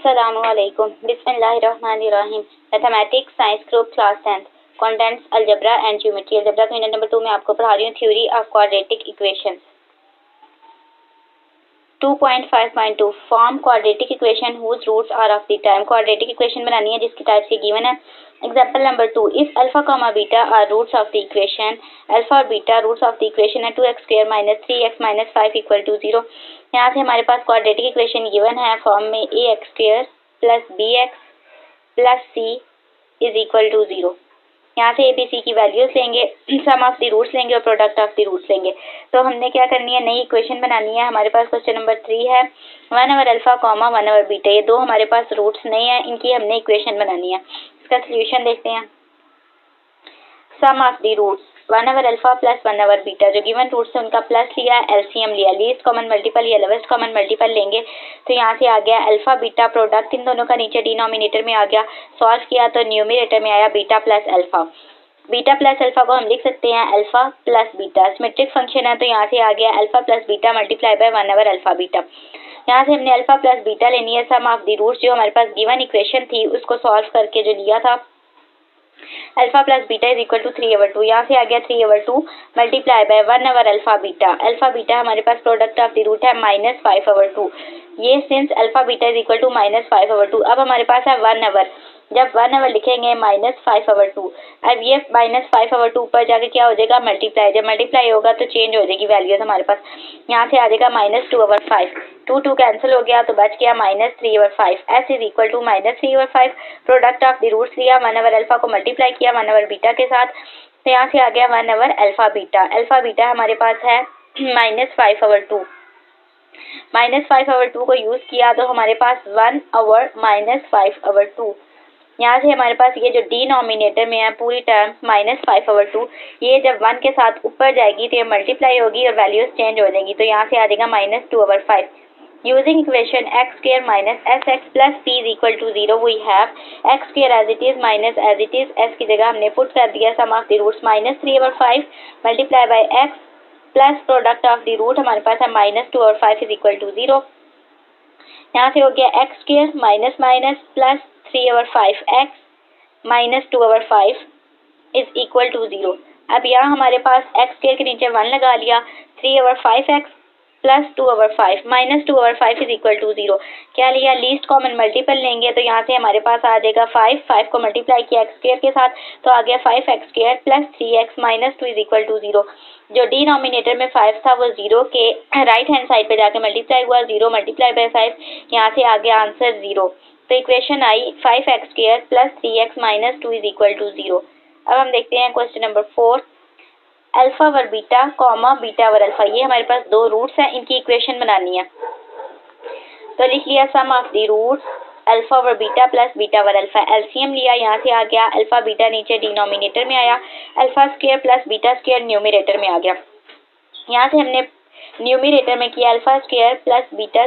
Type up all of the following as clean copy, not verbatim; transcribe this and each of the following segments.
Assalamualaikum. Bismillahirrahmanirrahim. Mathematics science group class 10th contents algebra and geometry. Algebra का unit number 2 में आपको पढ़ा रही हूँ theory of quadratic equations. 2.5.2 form quadratic equation whose roots are of the time. Quadratic equation बनानी है जिसकी type से गिवन है। Example number 2, if alpha comma beta are roots of the equation, alpha और beta roots of the equation है 2x² - 3x - 5 = 0। यहाँ से हमारे पास क्वाड्रेटिक इक्वेशन गिवन है फॉर्म में ax² + bx + c = 0। यहाँ से ABC की वैल्यूज लेंगे, सम ऑफ द रूट्स लेंगे और प्रोडक्ट ऑफ द रूट्स लेंगे। तो हमने क्या करनी है, नई इक्वेशन बनानी है। हमारे पास क्वेश्चन नंबर 3 है 1/अल्फा, 1/बीटा। ये दो हमारे पास रूट्स नहीं है, इनकी हमने इक्वेशन बनानी है। इसका सोल्यूशन देखते हैं। सम ऑफ द रूट्स 1/अल्फा + 1/बीटा, जो गिवन रूट्स है उनका प्लस लिया, एलसीएम लिया, लीस्ट कॉमन मल्टीपल या लोवेस्ट कॉमन मल्टीपल लेंगे। तो यहाँ से आ गया अल्फा बीटा, प्रोडक्ट इन दोनों का नीचे डिनोमिनेटर में आ गया। सॉल्व किया तो न्यूमरेटर में आया beta plus alpha. Beta plus alpha को हम लिख सकते हैं alpha plus beta. Symmetric function है तो यहाँ से आ गया alpha plus beta multiply by 1/अल्फा बीटा। यहाँ से हमने अल्फा प्लस बीटा लेनी है। सम ऑफ द रूट्स जो हमारे पास गिवन इक्वेशन थी उसको सॉल्व करके जो लिया था, अल्फा प्लस बीटा = 3/2। यहाँ से आ गया 3/2 मल्टीप्लाई बाय 1/अल्फा बीटा। अल्फा बीटा हमारे पास प्रोडक्ट ऑफ द रूट है -5/2। ये सिंस अल्फा बीटा = -5/2। अब हमारे पास है 1/, जब 1/, लिखेंगे -5/2। अब ये -5/2 ऊपर जाके क्या हो जाएगा, मल्टीप्लाई। जब मल्टीप्लाई होगा तो चेंज हो जाएगी वैल्यूज हमारे पास। यहाँ से आ जाएगा -2/5। 2 कैंसिल हो गया तो बच गया -3/5। s = -3/5। Product of the roots लिया, 1/अल्फा को मल्टीप्लाई किया 1/बीटा के साथ। तो यहाँ से आ गया 1/अल्फा बीटा। अल्फा बीटा हमारे पास है -5/2। -5/2 को यूज किया तो हमारे पास 1/-5/2। यहाँ से हमारे पास ये जो डिनोमिनेटर में है पूरी टर्म -5/2, ये जब 1 के साथ ऊपर जाएगी तो ये मल्टीप्लाई होगी और वैल्यूज चेंज हो जाएगी। तो यहाँ से आ जाएगा -2/5। Using equation x² - sx + p = 0 we have x² as it is minus as it is, s की जगह हमने पुट कर दिया sum of the roots -3/5 multiply by x plus product of the root हमारे पास है -2/5 = 0। यहाँ से हो गया x² minus minus plus 3/5x -2/5 = 0। अब यहाँ हमारे पास x² के नीचे 1 लगा लिया, 3/5x प्लस 2/5 -2/5 = 0। क्या लिया, लीस्ट कॉमन मल्टीपल लेंगे। तो यहाँ से हमारे पास आ जाएगा 5 को मल्टीप्लाई किया x² के साथ तो आ गया 5x² + 3x - 2 = 0। जो डिनोमिनेटर में 5 था वो 0 के राइट हैंड साइड पे जाके मल्टीप्लाई हुआ, 0 मल्टीप्लाई बाय 5। यहाँ से आ गया आंसर 0। तो इक्वेशन आई 5x² + 3x - 2 = 0। अब हम देखते हैं question number 4, alpha over beta, beta over alpha. ये हमारे पास दो रूट्स हैं, इनकी इक्वेशन बनानी है। तो लिख लिया sum of the roots alpha over beta plus beta over alpha. LCM लिया, यहाँ से आ गया अल्फा बीटा नीचे डिनोमिनेटर में आया, अल्फा² + बीटा² न्यूमरेटर में आ गया। यहाँ से हमने न्यूमरेटर में किया अल्फा² + बीटा²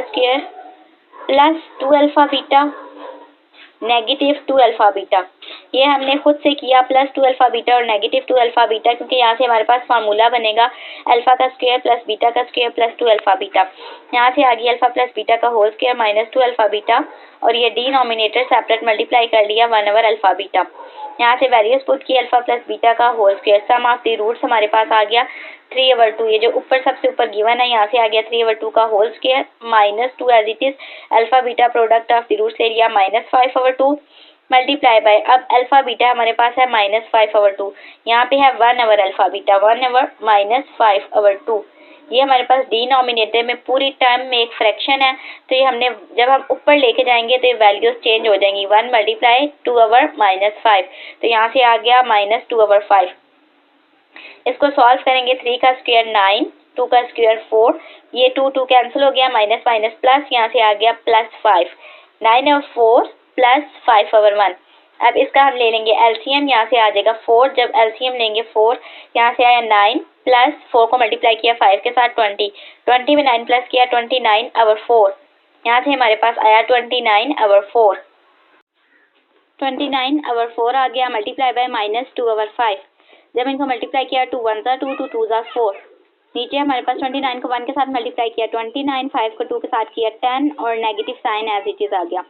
प्लस 2 बीटा -2 बीटा। ये हमने खुद से किया +2 बीटा और -2 बीटा, क्योंकि यहाँ से हमारे पास फार्मूला बनेगा अल्फा का स्क्वायर प्लस बीटा का स्क्वायर प्लस 2 बीटा। यहाँ से आ गया अल्फा प्लस बीटा का होल स्क्वायर -2 बीटा और ये डिनोमिनेटर सेपरेट मल्टीप्लाई कर लिया 1/अल्फा बीटा। यहाँ से वैल्यूज पुट की अल्फा प्लस बीटा का whole square. Sum of the roots हमारे पास आ गया 3/2। ये जो ऊपर सबसे ऊपर गिवन है यहाँ से आ गया 3/2 का whole square -2 as it is, alpha beta product of the roots ले लिया -5/2 मल्टीप्लाई बाय, अब अल्फा बीटा हमारे पास है -5/2। यहाँ पे है 1/अल्फा बीटा, 1/-5/2। ये हमारे पास डिनोमिनेटर में पूरी टर्म में एक फ्रैक्शन है। तो ये हमने जब हम ऊपर लेके जाएंगे तो ये वैल्यूज चेंज हो जाएंगी, 1 × 2/-5। तो यहाँ से आ गया -2/5। इसको सॉल्व करेंगे, 3 का स्क्वायर 9, 2 का स्क्वायर 4, ये 2 कैंसिल हो गया, माइनस माइनस प्लस, यहाँ से आ गया +5। 9 और 4 प्लस 5/1। अब इसका हम ले लेंगे एलसीएम, यहाँ से आ जाएगा 4। जब एलसीएम लेंगे 4, यहाँ से आया 9 प्लस 4 को मल्टीप्लाई किया 5 के साथ 20 में 9 प्लस किया 29/4। यहाँ से हमारे पास आया 29/4। 29/4 आ गया मल्टीप्लाई बाय -2/5। जब इनको मल्टीप्लाई किया 2 1 ज़ा 2 2 2 ज़ा 4। नीचे हमारे पास 29 को 1 के साथ मल्टीप्लाई किया 29, 5 को 2 के साथ किया 10 और negative sign as it is आ गया।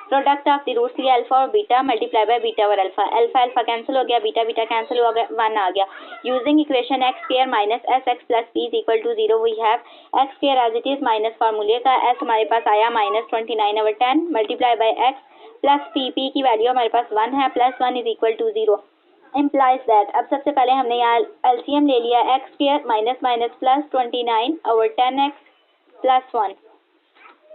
प्रोडक्ट ऑफ द रूट्स लिया अल्फा और बीटा मल्टीप्लाई बाय बीटा और अल्फा, अल्फा अल्फा कैंसिल हो गया, बीटा बीटा कैंसिल हो गया, 1 आ गया। Using equation x square minus s x plus p is equal to 0 we have x square as it is minus फार्मूले का s हमारे पास आया -29/10 multiply by x plus p की वैल्यू हमारे पास 1 है, plus 1 is equal to 0 implies that. अब सबसे पहले हमने यहाँ एलसीएम ले लिया x square minus minus plus 29/10x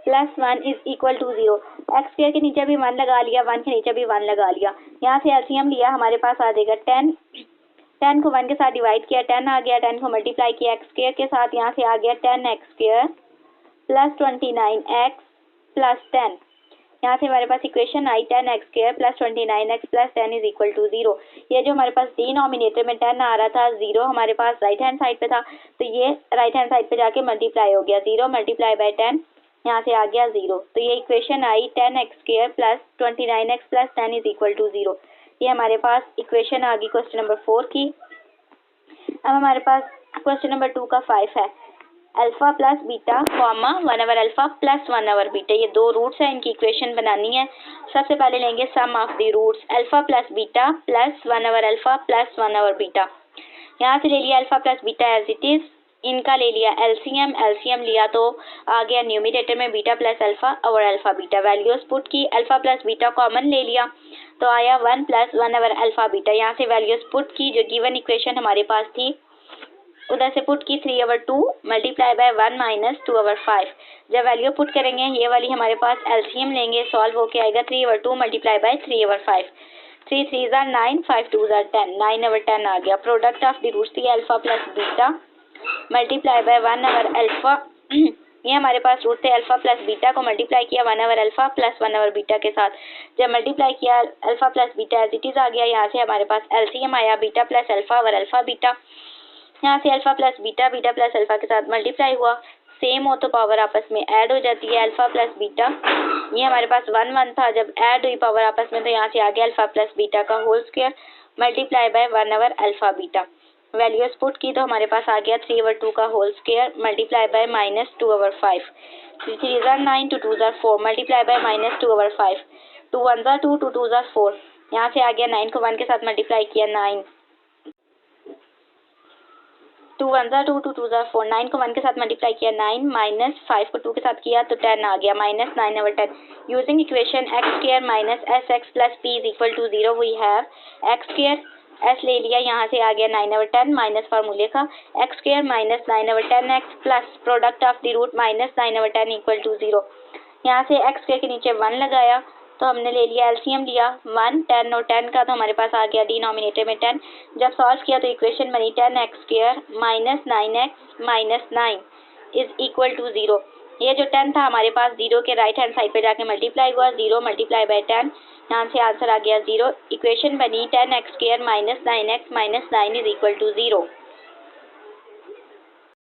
plus 1 is equal to 0। X square के नीचे भी 1 लगा लिया, 1 के नीचे भी 1 लगा लिया। यहाँ से एलसीएम लिया हमारे पास आ जाएगा 10 को 1 के साथ डिवाइड किया 10 आ गया, 10 को मल्टीप्लाई किया एक्स स्क्वायर के साथ, यहाँ से आ गया 10x square plus 29x plus 10। यहाँ से हमारे पास इक्वेशन आई 10x square plus 29x plus 10 is equal to 0। ये जो हमारे पास डिनोमिनेटर में 10 आ रहा था, 0 हमारे पास राइट हैंड साइड पे था, तो ये राइट हैंड साइड पे जाके मल्टीप्लाई हो गया, 0 मल्टीप्लाई बाय 10, यहाँ से आ गया 0। तो ये इक्वेशन आई 10x square plus 29x plus 10 is equal to 0। ये हमारे पास इक्वेशन आ गई क्वेश्चन नंबर 4 की। अब हमारे पास क्वेश्चन नंबर 2 का 5 है, alpha plus beta comma 1/, alpha plus 1/, beta, ये दो रूट्स हैं, इनकी इक्वेशन बनानी है। सबसे पहले लेंगे sum of the roots, alpha plus beta plus 1/, alpha plus 1/, beta. यहाँ से ले लिया alpha plus beta as it is, इनका ले लिया एलसीएम, एलसीएम लिया तो आ गया न्यूमरेटर में बीटा प्लस अल्फा और अल्फा बीटा, वैल्यूज पुट की, अल्फा प्लस बीटा कॉमन ले लिया तो आया 1 प्लस 1/, अल्फा बीटा। यहाँ से वैल्यूज पुट की, जो गिवन इक्वेशन हमारे पास थी उधर से पुट की 3/2 मल्टीप्लाई बाय 1 माइनस 2/5। जब वैल्यू पुट करेंगे ये वाली हमारे पास एलसीएम लेंगे, सॉल्व होके आएगा 3/2 multiply bye 3/5, 3 3s are 9, 5 2s are 10, 9/10 आ गया। प्रोडक्ट ऑफ द रूट्स थी alpha plus beta multiply by 1/, alpha ये हमारे पास रूट थे, अल्फा प्लस बीटा को मल्टीप्लाई किया 1/, अल्फा प्लस 1/, बीटा के साथ। जब मल्टीप्लाई किया alpha plus beta as it is आ गया, यहाँ से हमारे पास एलसीएम आया बीटा प्लस अल्फा और अल्फा बीटा। यहाँ से alpha plus beta, beta plus alpha के साथ मल्टीप्लाई हुआ, सेम हो तो पावर आपस में ऐड हो जाती है, अल्फा प्लस बीटा, ये हमारे पास 1 1 था, जब ऐड हुई पावर आपस में तो यहाँ से आ गया अल्फा प्लस बीटा का whole square multiply by 1/, alpha beta. Values put की तो हमारे पास आ गया 3/2 का whole square multiply by minus 2/5, 3 3s are 9, 2 2s are 4 multiply by minus 2/5, 2 1s are 2, 2 2s are 4, यहाँ से आ गया 9 को 1 के साथ मल्टीप्लाई किया 9, 2 1s are 2, 2 2s are 4, 9 को 1 के साथ मल्टीप्लाई किया 9 माइनस 5 को 2 के साथ किया तो 10 आ गया, minus 9/10। Using equation x square minus s x plus p is equal to 0 we have x square, s ले लिया, यहाँ से आ गया 9/10 माइनस फार्मूले का x square minus 9/10x plus product of the root minus 9/10 equal to 0। यहाँ से एक्स स्क्वायर के नीचे 1 लगाया तो हमने ले लिया एलसीएम लिया 1, 10 और 10 का, तो हमारे पास आ गया डिनोमिनेटर में 10। जब सॉल्व किया तो इक्वेशन बनी 10x square minus 9x minus 9 is equal to 0। ये जो 10 था हमारे पास 0 के राइट हैंड साइड पे जाके मल्टीप्लाई हुआ, 0 मल्टीप्लाई बाय 10, यहाँ से आंसर आ गया 0। इक्वेशन बनी 10x square minus 9x minus 9 is equal to 0।